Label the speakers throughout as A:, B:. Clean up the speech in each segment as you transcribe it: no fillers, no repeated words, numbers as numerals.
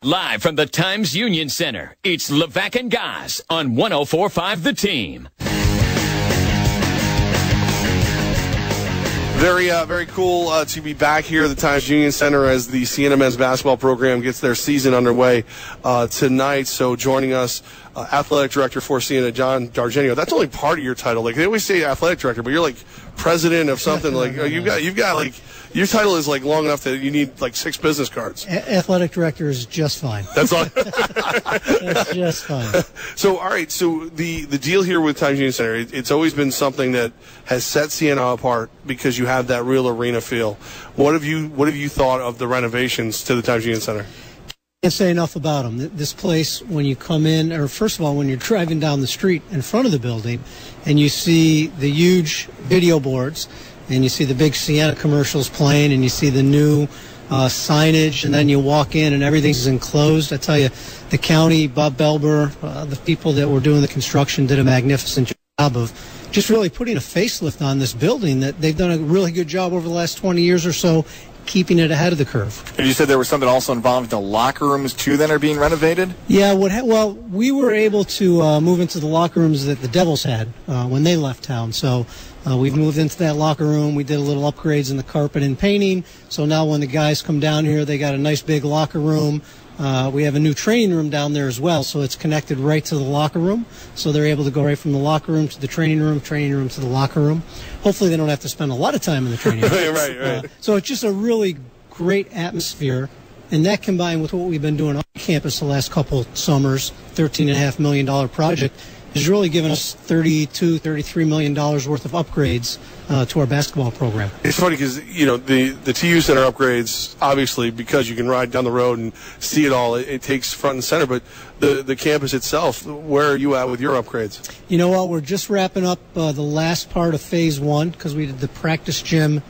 A: Live from the Times Union Center, it's Levack Goz on 104.5 The Team.
B: Very cool to be back here at the Times Union Center as the Siena men's basketball program gets their season underway tonight. So joining us, athletic director for Siena, John Dargenio. That's only part of your title. Like they always say, athletic director, but you're like president of something. Like you've got like your title is like long enough that you need like 6 business cards.
C: Athletic director is just fine.
B: That's all.
C: That's just fine.
B: So all right. So the deal here with Times Union Center, it's always been something that has set Siena apart because you have that real arena feel. What have you thought of the renovations to the Times Union Center?
C: Can't say enough about them. This place, when you come in, or first of all, when you're driving down the street in front of the building, and you see the huge video boards, and you see the big Siena commercials playing, and you see the new signage, and then you walk in and everything's enclosed. I tell you, the county, Bob Belber, the people that were doing the construction did a magnificent job of just really putting a facelift on this building. That they've done a really good job over the last 20 years or so, keeping it ahead of the curve.
D: And you said there was something also involved in the locker rooms too that are being renovated?
C: Yeah, well, we were able to move into the locker rooms that the Devils had when they left town. So we've moved into that locker room. We did a little upgrades in the carpet and painting. So now when the guys come down here, they got a nice big locker room. We have a new training room down there as well, so it's connected right to the locker room. So they're able to go right from the locker room to the training room to the locker room. Hopefully they don't have to spend a lot of time in the training room.
B: right.
C: So it's just a really great atmosphere, and that combined with what we've been doing on campus the last couple summers, $13.5 million project, has really given us $33 million worth of upgrades to our basketball program.
B: It's funny because, you know, the TU Center upgrades, obviously, because you can ride down the road and see it all, it takes front and center. But the campus itself, where are you at with your upgrades?
C: You know what? We're just wrapping up the last part of Phase 1 because we did the practice gym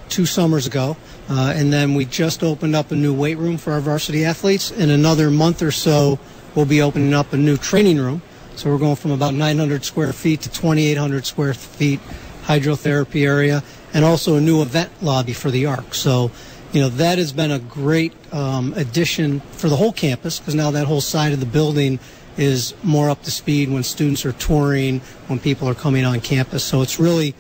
C: 2 summers ago. And then we just opened up a new weight room for our varsity athletes. In another month or so, we'll be opening up a new training room. So we're going from about 900 square feet to 2,800 square feet hydrotherapy area, and also a new event lobby for the ARC. So, you know, that has been a great addition for the whole campus because now that whole side of the building is more up to speed when students are touring, when people are coming on campus. So it's really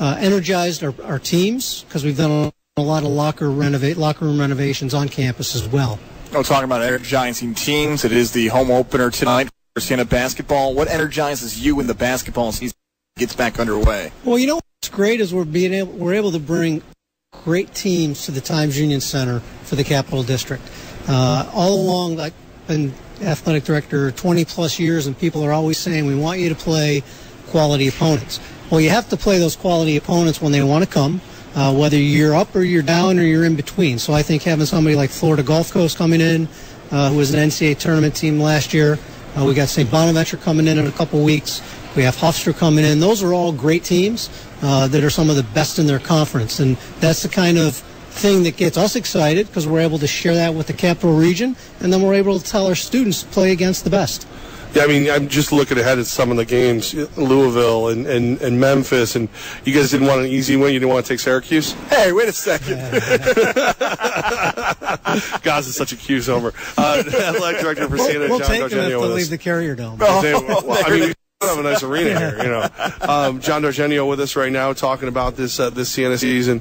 C: energized our teams because we've done a lot of locker room renovations on campus as well.
D: Talking about energizing teams, it is the home opener tonight for Siena basketball. What energizes you when the basketball season gets back underway?
C: Well, you know what's great is we're able to bring great teams to the Times Union Center for the Capital District. All along, I've been athletic director 20-plus years, and people are always saying, we want you to play quality opponents. Well, you have to play those quality opponents when they want to come, whether you're up or you're down or you're in between. So I think having somebody like Florida Gulf Coast coming in, who was an NCAA tournament team last year, we got St. Bonaventure coming in a couple weeks. We have Hofstra coming in. Those are all great teams that are some of the best in their conference. And that's the kind of thing that gets us excited because we're able to share that with the Capital Region, and then we're able to tell our students to play against the best.
B: Yeah, I mean, I'm just looking ahead at some of the games, Louisville and Memphis, and you guys didn't want an easy win. You didn't want to take Syracuse?
D: Hey, wait a second.
B: Goz is such a Cuse homer. Athletic director for Siena,
C: we'll
B: John
C: take them if
B: Dargenio
C: they leave the Carrier Dome.
B: I mean, we have a nice arena here, you know. John Dargenio with us right now talking about this Siena season.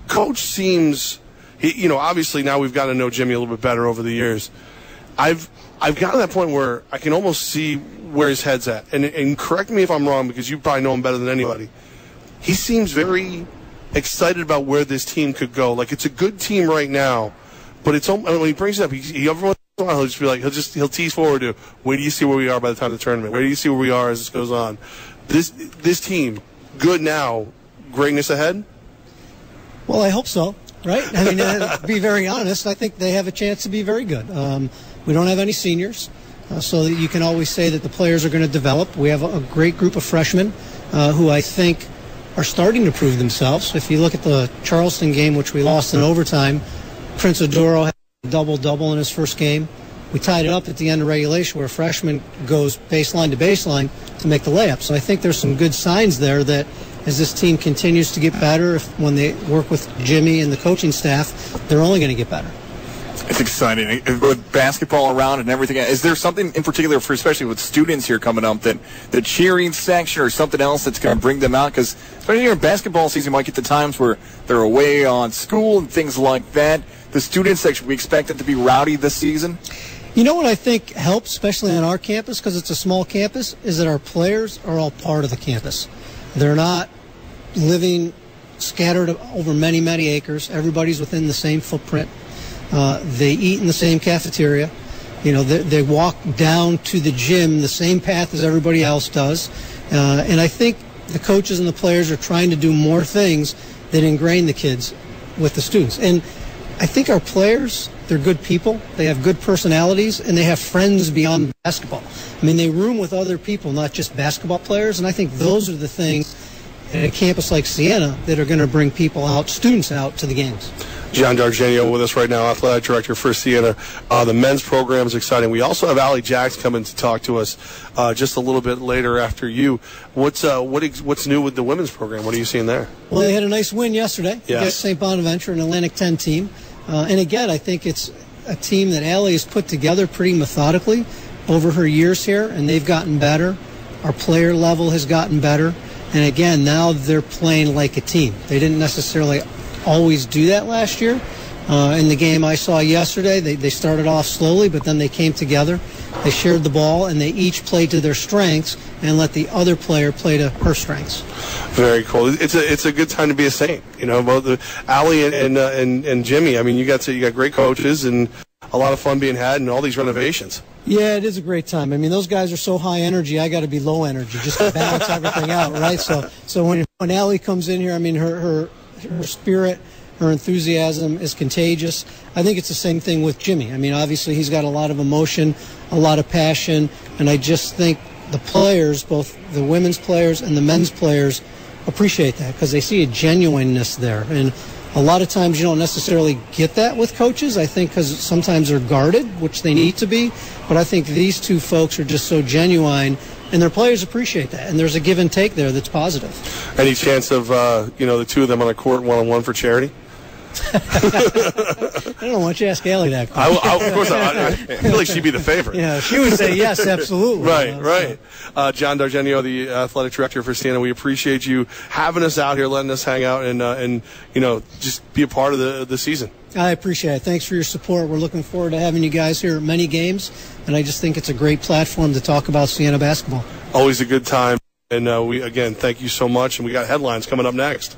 B: Coach seems, you know, obviously now we've gotten to know Jimmy a little bit better over the years. I've gotten to that point where I can almost see where his head's at. And correct me if I'm wrong, because you probably know him better than anybody. He seems very excited about where this team could go. Like, it's a good team right now, but it's when he brings it up, he every once in a while he'll just be like, he'll tease forward to, wait till you see where we are by the time of the tournament. Wait till you see where we are as this goes on. This team, good now, greatness ahead?
C: Well, I hope so, right? I mean, to be very honest, I think they have a chance to be very good. We don't have any seniors, so that you can always say that the players are going to develop. We have a great group of freshmen who I think are starting to prove themselves. If you look at the Charleston game, which we lost in overtime, Prince Aduro had a double-double in his first game. We tied it up at the end of regulation where a freshman goes baseline to baseline to make the layup. So I think there's some good signs there that as this team continues to get better, when they work with Jimmy and the coaching staff, they're only going to get better.
D: It's exciting with basketball around and everything. Is there something in particular, for especially with students here coming up, that the cheering section or something else that's going to bring them out? Because especially here in basketball season, you might get the times where they're away on school and things like that. The student section, we expect it to be rowdy this season.
C: You know what I think helps, especially on our campus, because it's a small campus, is that our players are all part of the campus. They're not living scattered over many, many acres. Everybody's within the same footprint. They eat in the same cafeteria. You know, they walk down to the gym the same path as everybody else does. And I think the coaches and the players are trying to do more things that ingrain the kids with the students. And I think our players, they're good people. They have good personalities, and they have friends beyond basketball. I mean, they room with other people, not just basketball players. And I think those are the things at a campus like Siena that are going to bring people out, students out to the games.
B: John D'Argenio with us right now, athletic director for Siena. The men's program is exciting. We also have Allie Jacks coming to talk to us just a little bit later after you. What's new with the women's program? What are you seeing there?
C: Well, they had a nice win yesterday
B: Yeah.
C: against St. Bonaventure, an Atlantic 10 team. And again, I think it's a team that Allie has put together pretty methodically over her years here, and they've gotten better. Our player level has gotten better. And again, now they're playing like a team. They didn't necessarily always do that last year. In the game I saw yesterday, they started off slowly, but then they came together. They shared the ball, and they each played to their strengths and let the other player play to her strengths.
B: Very cool. It's a good time to be a Saint. You know, both Allie and Jimmy. I mean, you got great coaches and a lot of fun being had, and all these renovations.
C: Yeah, it is a great time. I mean, those guys are so high energy. I got to be low energy just to balance everything out, right? So when Allie comes in here, I mean, her spirit, her enthusiasm is contagious. I think it's the same thing with Jimmy. I mean, obviously he's got a lot of emotion, a lot of passion, and I just think the players, both the women's players and the men's players, appreciate that because they see a genuineness there. And a lot of times you don't necessarily get that with coaches, I think, because sometimes they're guarded, which they need to be. But I think these two folks are just so genuine, and their players appreciate that. And there's a give and take there that's positive.
B: Any chance of the two of them on the court one-on-one for charity?
C: I don't know. Why don't you ask Allie that question?
B: Of course, I feel like she'd be the favorite.
C: Yeah, she would say yes, absolutely.
B: Right. John D'Argenio, the athletic director for Siena, we appreciate you having us out here, letting us hang out, and just be a part of the season.
C: I appreciate it. Thanks for your support. We're looking forward to having you guys here at many games, and I just think it's a great platform to talk about Siena basketball.
B: Always a good time, and we again thank you so much. And we got headlines coming up next.